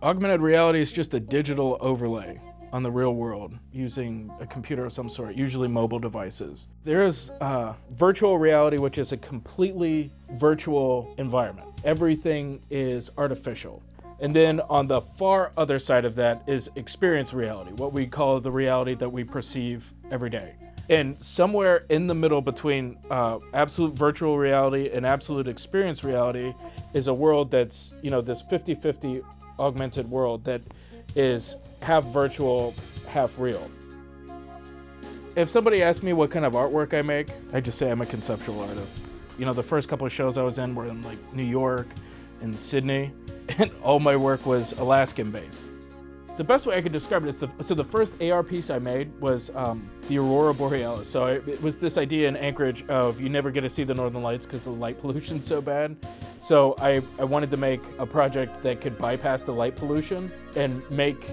Augmented reality is just a digital overlay on the real world using a computer of some sort, usually mobile devices. There's virtual reality, which is a completely virtual environment. Everything is artificial. And then on the far other side of that is experience reality, what we call the reality that we perceive every day. And somewhere in the middle between absolute virtual reality and absolute experience reality is a world that's, this 50-50 augmented world that is half virtual, half real. If somebody asked me what kind of artwork I make, I just say I'm a conceptual artist. The first couple of shows I was in were in like New York and Sydney, and all my work was Alaskan based. The best way I could describe it is, so the first AR piece I made was the Aurora Borealis. So it was this idea in Anchorage of you never get to see the Northern Lights because the light pollution's so bad. So I wanted to make a project that could bypass the light pollution and make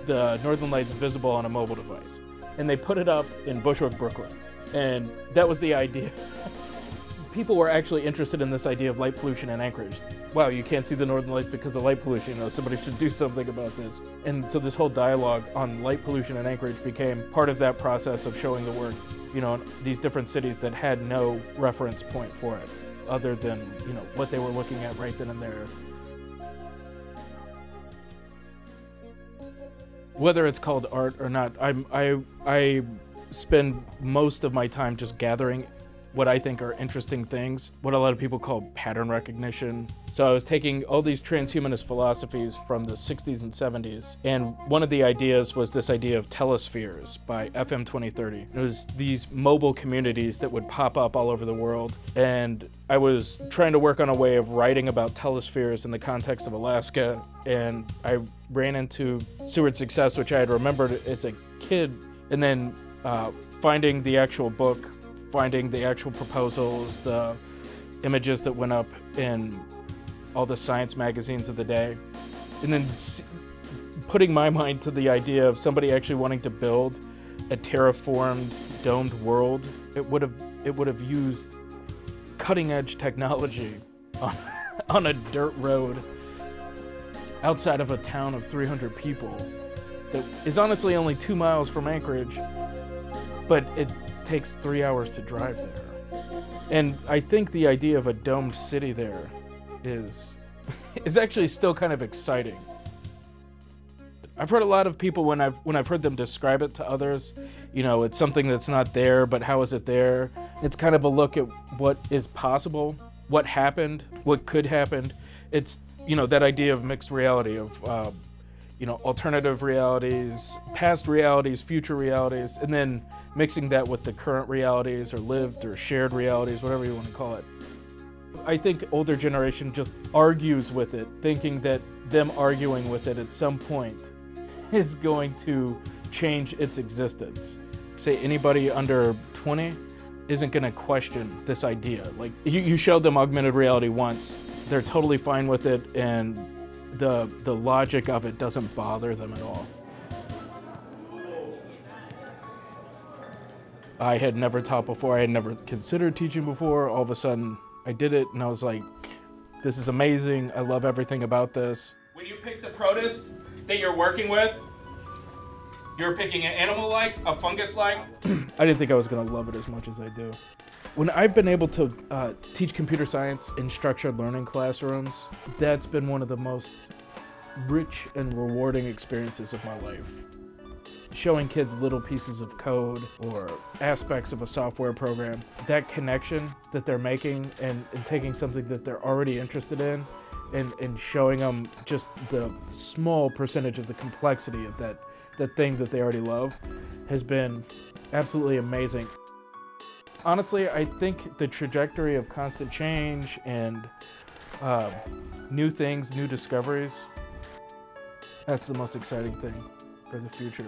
the Northern Lights visible on a mobile device. And they put it up in Bushwick, Brooklyn. And that was the idea. People were actually interested in this idea of light pollution in Anchorage. Wow, you can't see the Northern Lights because of light pollution. Somebody should do something about this. And so this whole dialogue on light pollution in Anchorage became part of that process of showing the work, in these different cities that had no reference point for it, other than, what they were looking at right then and there. Whether it's called art or not, I spend most of my time just gathering what I think are interesting things, what a lot of people call pattern recognition. So I was taking all these transhumanist philosophies from the 60s and 70s, and one of the ideas was this idea of telespheres by FM 2030. It was these mobile communities that would pop up all over the world, and I was trying to work on a way of writing about telespheres in the context of Alaska, and I ran into Seward's Success, which I had remembered as a kid, and then finding the actual book, finding the actual proposals, the images that went up in all the science magazines of the day, and then putting my mind to the idea of somebody actually wanting to build a terraformed, domed world. It would have used cutting-edge technology on a dirt road outside of a town of 300 people that is honestly only 2 miles from Anchorage, but it takes 3 hours to drive there. And I think the idea of a domed city there is actually still kind of exciting. I've heard a lot of people when I've heard them describe it to others, it's something that's not there, but how is it there? It's kind of a look at what is possible, what happened, what could happen. It's, that idea of mixed reality of alternative realities, past realities, future realities, and then mixing that with the current realities or lived or shared realities, whatever you want to call it. I think older generation just argues with it, thinking that them arguing with it at some point is going to change its existence. Say anybody under 20 isn't going to question this idea. Like, you show them augmented reality once, they're totally fine with it, and the logic of it doesn't bother them at all. I had never taught before, I had never considered teaching before. All of a sudden, I did it, and I was like, this is amazing, I love everything about this. When you pick the protist that you're working with, you're picking an animal-like, a fungus-like? I didn't think I was gonna love it as much as I do. When I've been able to teach computer science in structured learning classrooms, that's been one of the most rich and rewarding experiences of my life. Showing kids little pieces of code or aspects of a software program, that connection that they're making and taking something that they're already interested in and showing them just the small percentage of the complexity of that thing that they already love has been absolutely amazing. Honestly, I think the trajectory of constant change and new things, new discoveries, that's the most exciting thing for the future.